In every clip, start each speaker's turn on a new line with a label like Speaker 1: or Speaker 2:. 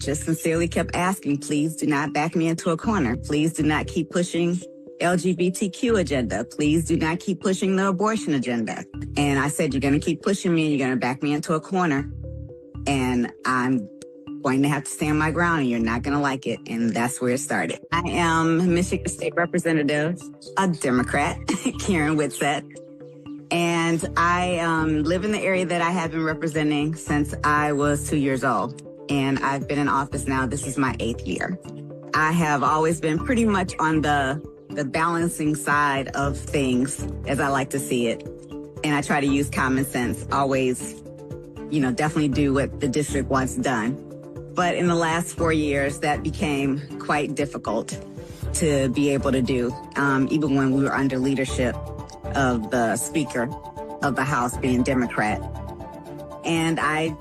Speaker 1: just sincerely kept asking, please do not back me into a corner. Please do not keep pushing LGBTQ agenda. Please do not keep pushing the abortion agenda. And I said, you're going to keep pushing me and you're going to back me into a corner. And I'm going to have to stand my ground and you're not going to like it. And that's where it started. I am Michigan State Representative, a Democrat, Karen Whitsett. And I live in the area that I have been representing since I was 2 years old. And I've been in office now. This is my 8th year. I have always been pretty much on the balancing side of things, as I like to see it. And I try to use common sense, always, definitely do what the district wants done. But in the last 4 years, that became quite difficult to be able to do, even when we were under leadership of the Speaker of the House being Democrat. And I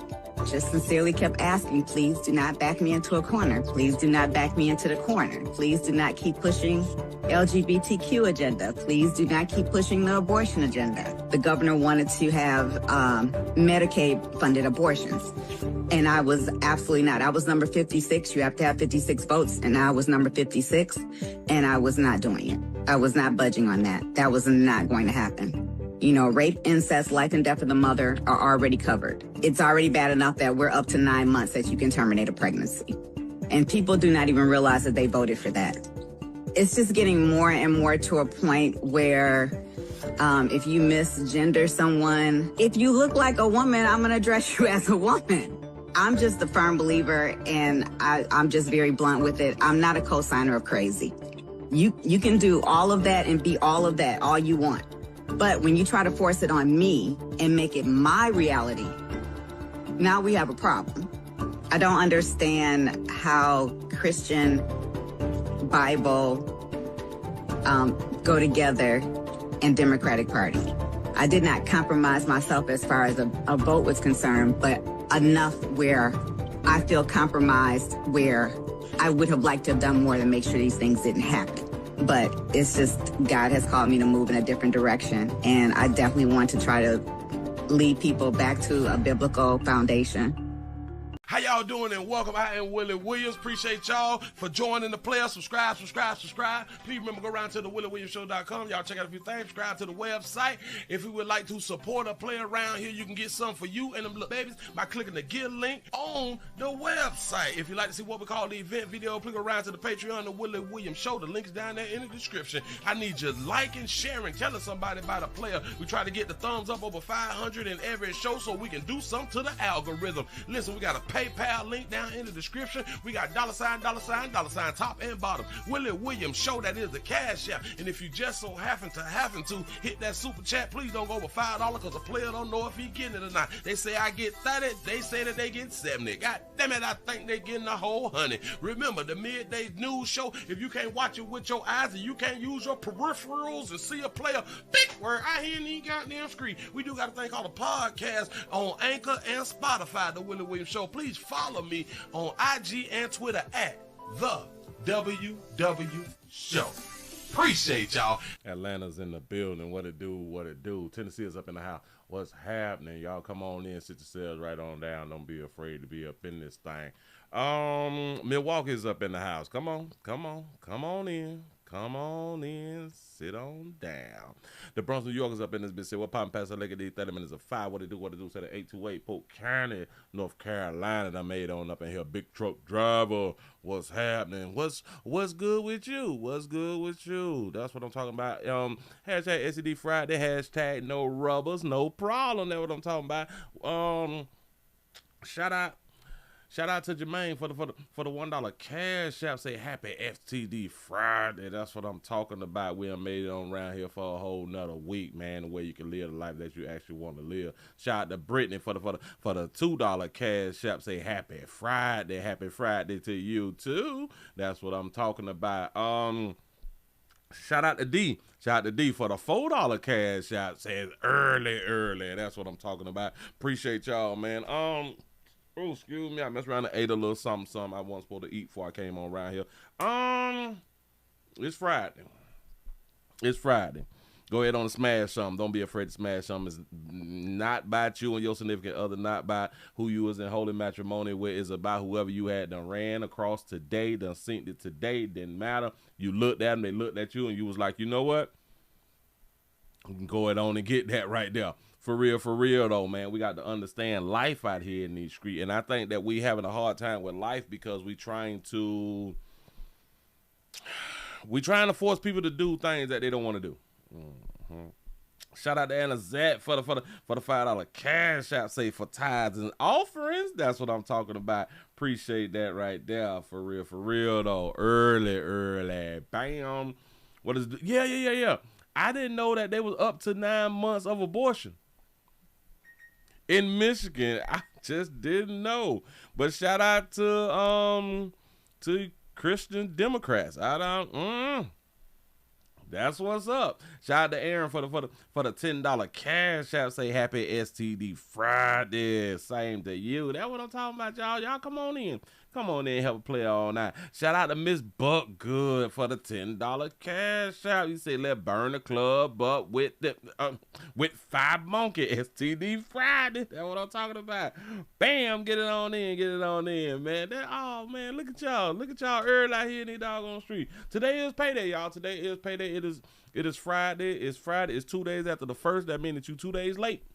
Speaker 1: just sincerely kept asking, please do not back me into a corner. Please do not back me into the corner. Please do not keep pushing LGBTQ agenda. Please do not keep pushing the abortion agenda. The governor wanted to have Medicaid-funded abortions. And I was absolutely not. I was number 56. You have to have 56 votes. And I was number 56. And I was not doing it. I was not budging on that. That was not going to happen. Rape, incest, life and death of the mother are already covered. It's already bad enough that we're up to 9 months that you can terminate a pregnancy. And people do not even realize that they voted for that. It's just getting more and more to a point where if you misgender someone, if you look like a woman, I'm going to address you as a woman. I'm just a firm believer, and I'm just very blunt with it. I'm not a co-signer of crazy. You can do all of that and be all of that all you want. But when you try to force it on me and make it my reality, now we have a problem. I don't understand how Christian, Bible go together and Democratic Party. I did not compromise myself as far as a vote was concerned, but enough where I feel compromised, where I would have liked to have done more to make sure these things didn't happen. But it's just God has called me to move in a different direction. And I definitely want to try to lead people back to a biblical foundation.
Speaker 2: How y'all doing, and welcome. I am Willie Williams. Appreciate y'all for joining the player. Subscribe. Please remember, go around to the WillieWilliamsShow.com. Y'all check out a few things. Subscribe to the website. If you would like to support a player around here, you can get something for you and them little babies by clicking the Get link on the website. If you'd like to see what we call the event video, please go around to the Patreon, the Willie Williams Show. The link's down there in the description. I need you liking, sharing, telling somebody about a player. We try to get the thumbs up over 500 in every show so we can do something to the algorithm. Listen, we got a PayPal link down in the description. We got $, top and bottom. Willie Williams Show, that is the Cash App. And if you just so happen to hit that super chat, please don't go over $5 because the player don't know if he getting it or not. They say I get 30, they say that they get 70. God damn it, I think they getting the whole 100. Remember, the midday news show, if you can't watch it with your eyes and you can't use your peripherals and see a player, big word, I hear any goddamn screen. We do got a thing called a podcast on Anchor and Spotify, the Willie Williams Show. Please follow me on IG and Twitter at the WW Show. Appreciate y'all. Atlanta's in the building. What it do. Tennessee is up in the house. What's happening? Y'all come on in, sit yourselves right on down. Don't be afraid to be up in this thing. Milwaukee's up in the house. Come on in. Come on in, sit on down. The Bronx, New York is up in this bitch. Say, what poppin' past like 30 minutes of 5. What it do? Say the 828 Polk County, North Carolina. That made on up in here. Big truck driver. What's happening? What's good with you? What's good with you? That's what I'm talking about. Hashtag SED Friday. Hashtag no rubbers, no problem. That's what I'm talking about. Shout out to Jermaine for the $1 cash app. Say happy FTD Friday. That's what I'm talking about. We done made it on around here for a whole nother week, man. The way you can live the life that you actually want to live. Shout out to Brittany for the $2 cash app. Say happy Friday. Happy Friday to you too. That's what I'm talking about. Shout out to D. Shout out to D for the $4 cash app. Says early. That's what I'm talking about. Appreciate y'all, man. Oh, excuse me. I messed around and ate a little something I wasn't supposed to eat before I came on around here. It's Friday. Go ahead on and smash something. Don't be afraid to smash something. It's not about you and your significant other, not about who you was in holy matrimony with. It's about whoever you had done ran across today, done synced it today. Didn't matter. You looked at them, they looked at you, and you was like, you know what? We can go ahead on and get that right there. For real though, man. We got to understand life out here in these streets. And I think that we having a hard time with life because we trying to force people to do things that they don't want to do. Mm-hmm. Shout out to Anna Zat for the $5 cash app, say for tithes and offerings. That's what I'm talking about. Appreciate that right there. For real though. Early. Bam. What is yeah. I didn't know that they was up to 9 months of abortion in Michigan. I just didn't know. But shout out to Christian Democrats. That's what's up. Shout out to Aaron for the $10 cash app. Say happy STD Friday. Same to you. That's what I'm talking about, y'all. Y'all come on in. Come on in, help play all night. Shout out to Miss Buck Good for the $10 cash app. You say let's burn the club up with 5 Monkey STD Friday. That's what I'm talking about. Bam, get it on in, man. Oh man, look at y'all early out here in these doggone street. Today is payday, y'all. Today is payday. It is Friday. It's Friday. It's 2 days after the first. That means that you 2 days late.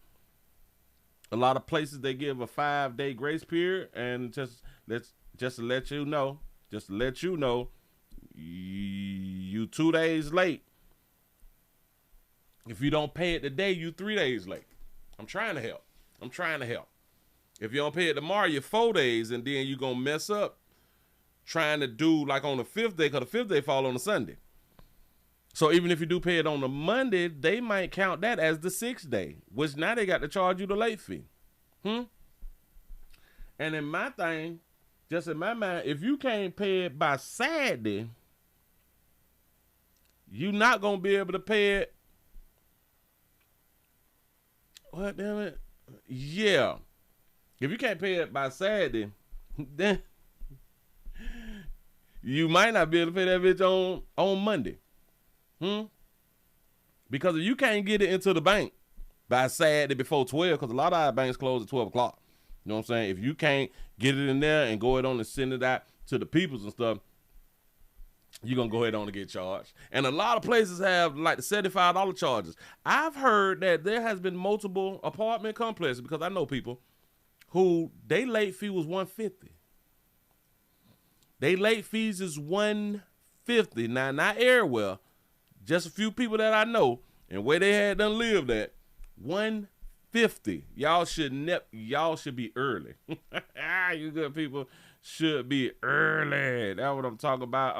Speaker 2: A lot of places they give a 5-day grace period, and just to let you know, you 2 days late. If you don't pay it today, you 3 days late. I'm trying to help. If you don't pay it tomorrow, you're 4 days, and then you're going to mess up trying to do like on the 5th day, because the 5th day fall on a Sunday. So even if you do pay it on the Monday, they might count that as the 6th day, which now they got to charge you the late fee. And in my thing, just in my mind, if you can't pay it by Saturday, you're not going to be able to pay it. What, damn it? Yeah. If you can't pay it by Saturday, then you might not be able to pay that bitch on Monday. Because if you can't get it into the bank by Saturday before 12, because a lot of our banks close at 12 o'clock. You know what I'm saying? If you can't get it in there and go ahead on and send it out to the peoples and stuff, you're going to go ahead on and get charged. And a lot of places have like the $75 charges. I've heard that there has been multiple apartment complexes, because I know people who they late fee was $150. They late fees is $150. Now, not everywhere. Just a few people that I know, and where they had done lived at, $150. Y'all should be early. You good people should be early. That's what I'm talking about.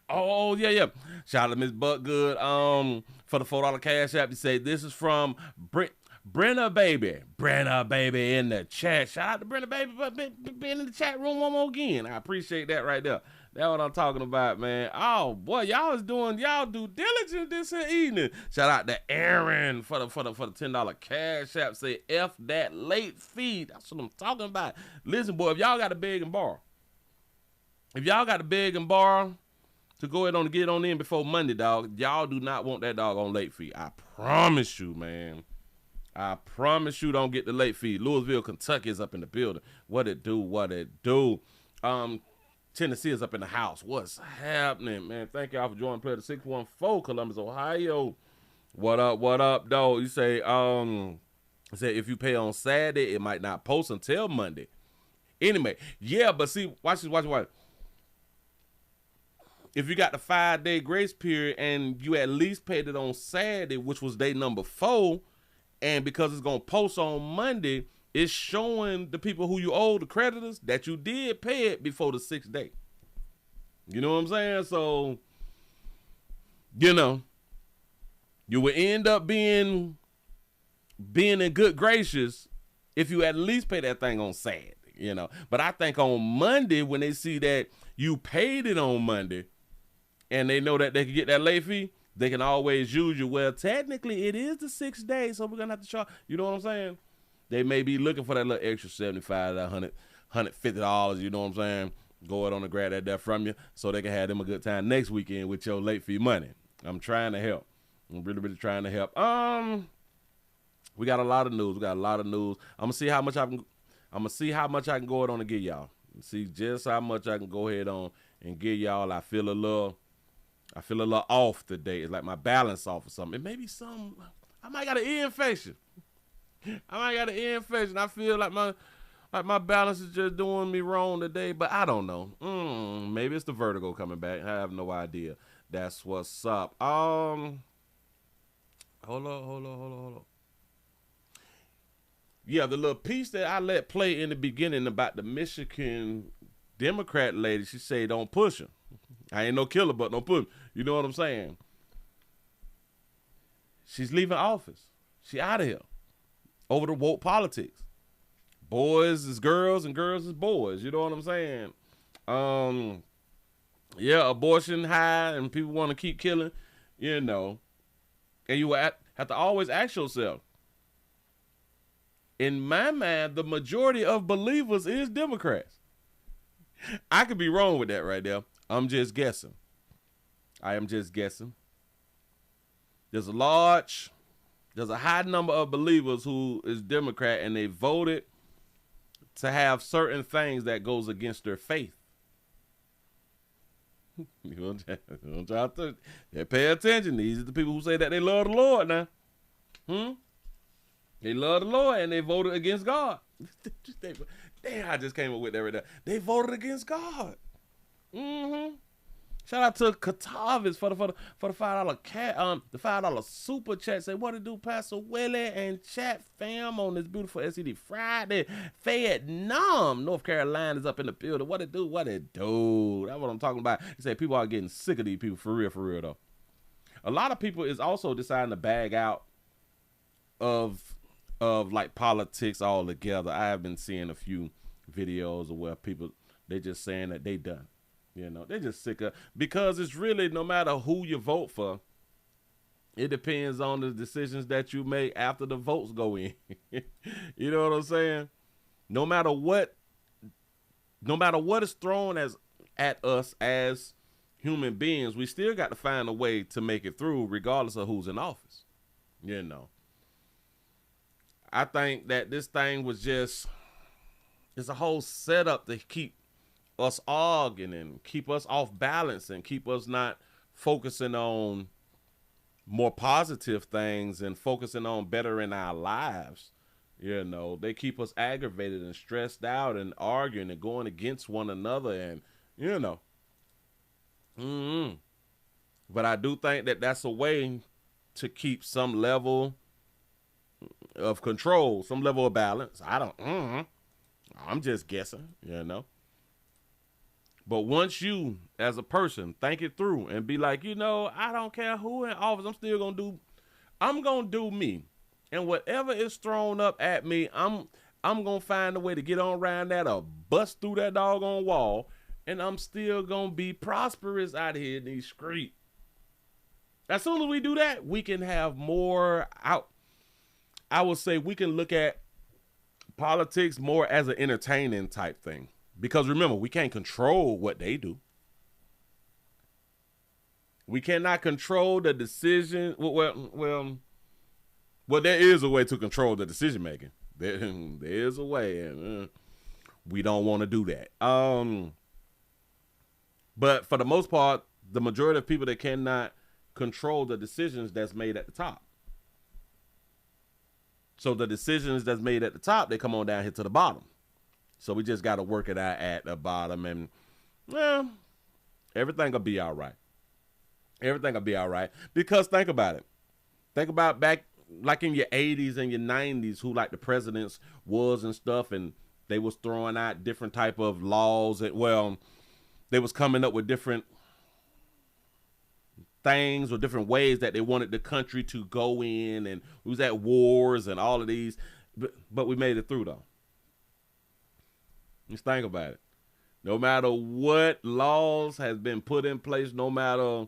Speaker 2: Oh yeah. Shout out to Miss Buck Good for the $4 cash app. You say this is from Brenna Baby in the chat. Shout out to Brenna Baby for being in the chat room one more again. I appreciate that right there. That's what I'm talking about, man. Oh boy, y'all due diligence this evening. Shout out to Aaron for the $10 cash app. Say F that late fee. That's what I'm talking about. Listen, boy, if y'all got to beg and borrow, to go ahead on and get on in before Monday, dog, y'all do not want that dog on late fee. I promise you, man. I promise you don't get the late fee. Louisville, Kentucky is up in the building. What it do? Tennessee is up in the house. What's happening, man? Thank y'all for joining Player 614, Columbus, Ohio. What up, though? You say, if you pay on Saturday, it might not post until Monday. Anyway, yeah, but see, watch this. If you got the 5-day grace period and you at least paid it on Saturday, which was day number 4, and because it's going to post on Monday, it's showing the people who you owe, the creditors, that you did pay it before the 6th day. You know what I'm saying? So, you would end up being in good graces if you at least pay that thing on Saturday, But I think on Monday, when they see that you paid it on Monday and they know that they can get that late fee, they can always use you. Well, technically, it is the 6th day, so we're going to have to charge. You know what I'm saying? They may be looking for that little extra $75, $150, you know what I'm saying? go ahead on and grab that there from you so they can have them a good time next weekend with your late fee money. I'm trying to help. I'm really, really trying to help. We got a lot of news. I'm gonna see how much I can go ahead on and give y'all. See just how much I can go ahead on and give y'all. I feel a little off today. It's like my balance off or something. It may be I might got an ear infection. I feel like my balance is just doing me wrong today, but I don't know. Maybe it's the vertigo coming back. I have no idea. That's what's up. Hold on. Yeah, the little piece that I let play in the beginning about the Michigan Democrat lady, she said, don't push him. I ain't no killer, but don't push him. You know what I'm saying? She's leaving office. She out of here over the woke politics. Boys is girls and girls is boys. You know what I'm saying? Yeah, abortion high and people want to keep killing, you know. And you have to always ask yourself, in my mind, the majority of believers is Democrats. I could be wrong with that right there. I'm just guessing. I am just guessing. There's a high number of believers who is Democrat and they voted to have certain things that goes against their faith. You don't try to pay attention. These are the people who say that they love the Lord now. They love the Lord and they voted against God. Damn, I just came up with that right there. They voted against God. Shout out to Katavis for the $5 super chat. Say what to do, Pastor Willie and chat fam on this beautiful SED Friday. Vietnam, North Carolina is up in the building. What it do? That's what I'm talking about. He said people are getting sick of these people for real though. A lot of people is also deciding to bag out of like politics altogether. I have been seeing a few videos of where people they just saying that they done. You know, they're just sick of, because it's really no matter who you vote for, it depends on the decisions that you make after the votes go in. You know what I'm saying? No matter what is thrown at us as human beings, we still got to find a way to make it through regardless of who's in office. You know, I think that this thing was it's a whole setup to keep us arguing and keep us off balance and keep us not focusing on more positive things and focusing on bettering our lives. You know, they keep us aggravated and stressed out and arguing and going against one another and, you know. But I do think that that's a way to keep some level of control, some level of balance. I'm just guessing, you know. But once you, as a person, think it through and be like, you know, I don't care who in office, I'm going to do me. And whatever is thrown up at me, I'm going to find a way to get on around that or bust through that doggone wall. And I'm still going to be prosperous out here in these streets. As soon as we do that, we can have more out. I would say we can look at politics more as an entertaining type thing. Because remember, we can't control what they do. We cannot control the decision. Well, there is a way to control the decision making. There is a way, and we don't want to do that. But for the most part, the majority of people that cannot control the decisions that's made at the top. So the decisions that's made at the top, they come on down here to the bottom. So we just got to work it out at the bottom, and everything will be all right. Everything will be all right. Because think about it. Think about back like in your 80s and your 90s, who like the presidents was and stuff, and they was throwing out different type of laws. And they was coming up with different things or different ways that they wanted the country to go in, and we was at wars and all of these, but we made it through though. Just think about it. No matter what laws has been put in place, no matter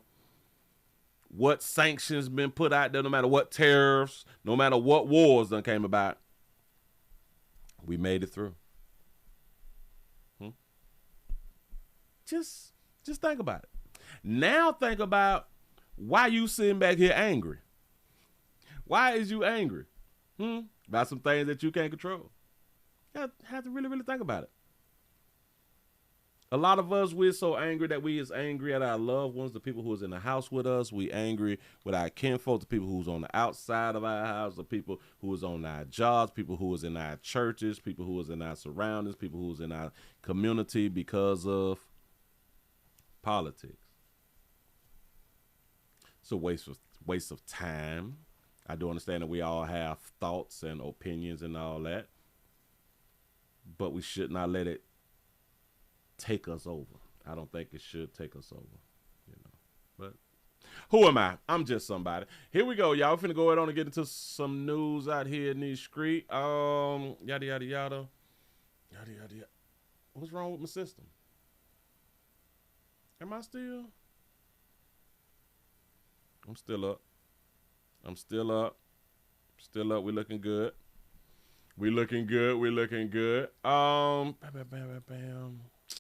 Speaker 2: what sanctions been put out there, no matter what tariffs, no matter what wars done came about, we made it through.
Speaker 3: just think about it. Now think about why you sitting back here angry. Why is you angry? About some things that you can't control. You have to really, really think about it. A lot of us, we're so angry that we is angry at our loved ones, the people who is in the house with us. We angry with our kinfolk, the people who's on the outside of our house, the people who is on our jobs, people who is in our churches, people who is in our surroundings, people who is in our community because of politics. It's a waste of time. I do understand that we all have thoughts and opinions and all that, but we should not let it take us over. I don't think it should take us over, But who am I? I'm just somebody. Here we go, y'all. We're finna go ahead on and get into some news out here in these streets. Yada yada yada. Yada yada yada. What's wrong with my system? Am I still? I'm still up. Still up. We looking good. Bam, bam, bam, bam, bam.